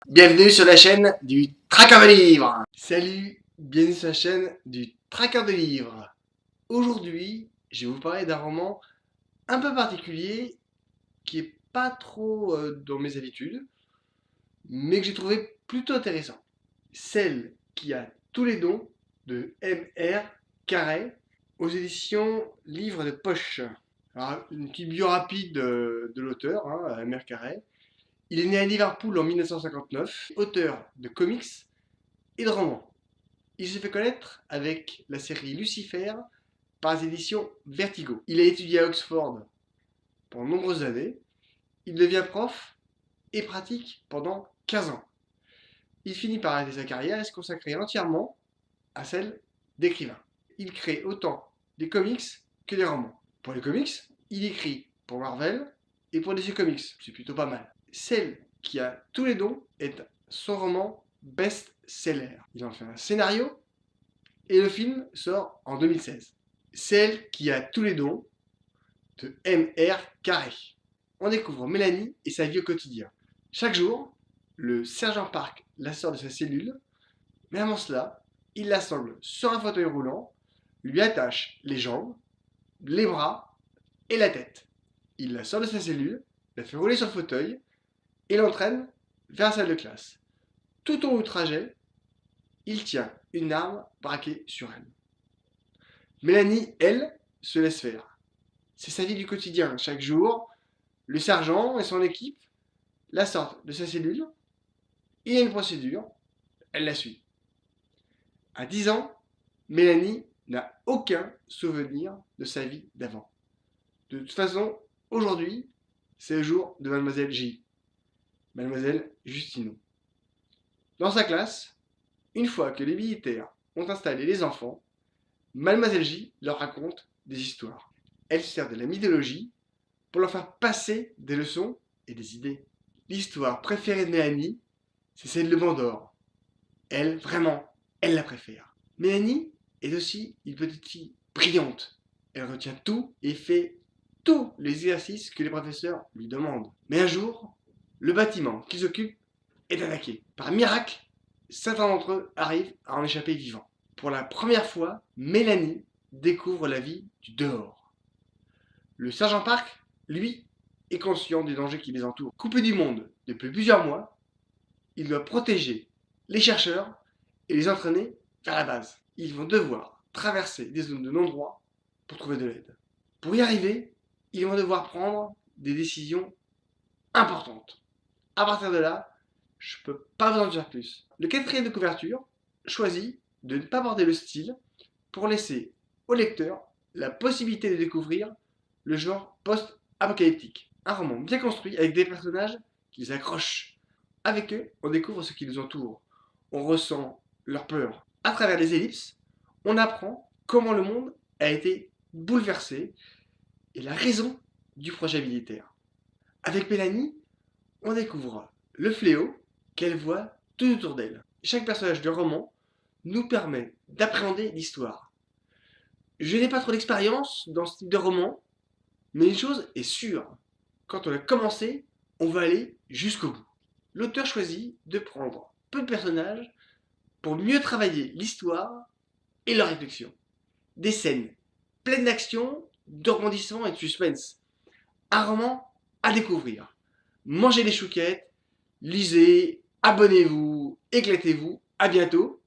Bienvenue sur la chaîne du Traqueur de livres. Salut, bienvenue sur la chaîne du Traqueur de livres. Aujourd'hui, je vais vous parler d'un roman un peu particulier qui est pas trop dans mes habitudes, mais que j'ai trouvé plutôt intéressant. Celle qui a tous les dons de M.R. Carré aux éditions Livres de Poche. Alors, une petite bio rapide de l'auteur, M.R. Carré. Il est né à Liverpool en 1959, auteur de comics et de romans. Il se fait connaître avec la série Lucifer par les éditions Vertigo. Il a étudié à Oxford pendant de nombreuses années. Il devient prof et pratique pendant 15 ans. Il finit par arrêter sa carrière et se consacrer entièrement à celle d'écrivain. Il crée autant des comics que des romans. Pour les comics, il écrit pour Marvel et pour DC Comics. C'est plutôt pas mal. Celle qui a tous les dons est son roman best-seller. Il en fait un scénario et le film sort en 2016. Celle qui a tous les dons de M.R. Carré. On découvre Mélanie et sa vie au quotidien. Chaque jour, le sergent Park la sort de sa cellule, mais avant cela, il l'assemble sur un fauteuil roulant, lui attache les jambes, les bras et la tête. Il la sort de sa cellule, la fait rouler sur le fauteuil et l'entraîne vers la salle de classe. Tout au long du trajet, il tient une arme braquée sur elle. Mélanie, elle, se laisse faire. C'est sa vie du quotidien. Chaque jour, le sergent et son équipe la sortent de sa cellule. Il y a une procédure, elle la suit. À 10 ans, Mélanie n'a aucun souvenir de sa vie d'avant. De toute façon, aujourd'hui, c'est le jour de Mademoiselle J. Mademoiselle Justino. Dans sa classe, une fois que les militaires ont installé les enfants, Mademoiselle J leur raconte des histoires. Elle sert de la mythologie pour leur faire passer des leçons et des idées. L'histoire préférée de Mélanie, c'est celle de Bandor. Elle, vraiment, elle la préfère. Mélanie est aussi une petite fille brillante. Elle retient tout et fait tous les exercices que les professeurs lui demandent. Mais un jour, le bâtiment qu'ils occupent est attaqué. Par miracle, certains d'entre eux arrivent à en échapper vivants. Pour la première fois, Mélanie découvre la vie du dehors. Le sergent Park, lui, est conscient des dangers qui les entourent. Coupé du monde depuis plusieurs mois, il doit protéger les chercheurs et les entraîner vers la base. Ils vont devoir traverser des zones de non-droit pour trouver de l'aide. Pour y arriver, ils vont devoir prendre des décisions importantes. À partir de là, je ne peux pas vous en dire plus. Le quatrième de couverture choisit de ne pas aborder le style pour laisser au lecteur la possibilité de découvrir le genre post-apocalyptique. Un roman bien construit avec des personnages qui les accrochent. Avec eux, on découvre ce qui nous entoure. On ressent leur peur. À travers les ellipses, on apprend comment le monde a été bouleversé et la raison du projet militaire. Avec Mélanie, on découvre le fléau qu'elle voit tout autour d'elle. Chaque personnage du roman nous permet d'appréhender l'histoire. Je n'ai pas trop d'expérience dans ce type de roman, mais une chose est sûre, quand on a commencé, on va aller jusqu'au bout. L'auteur choisit de prendre peu de personnages pour mieux travailler l'histoire et leur réflexion. Des scènes pleines d'action, de rebondissements et de suspense. Un roman à découvrir. Mangez les chouquettes, lisez, abonnez-vous, éclatez-vous. À bientôt.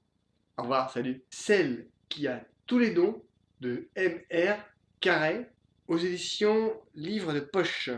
Au revoir, salut. Celle qui a tous les dons de M.R. Carré aux éditions Livres de Poche.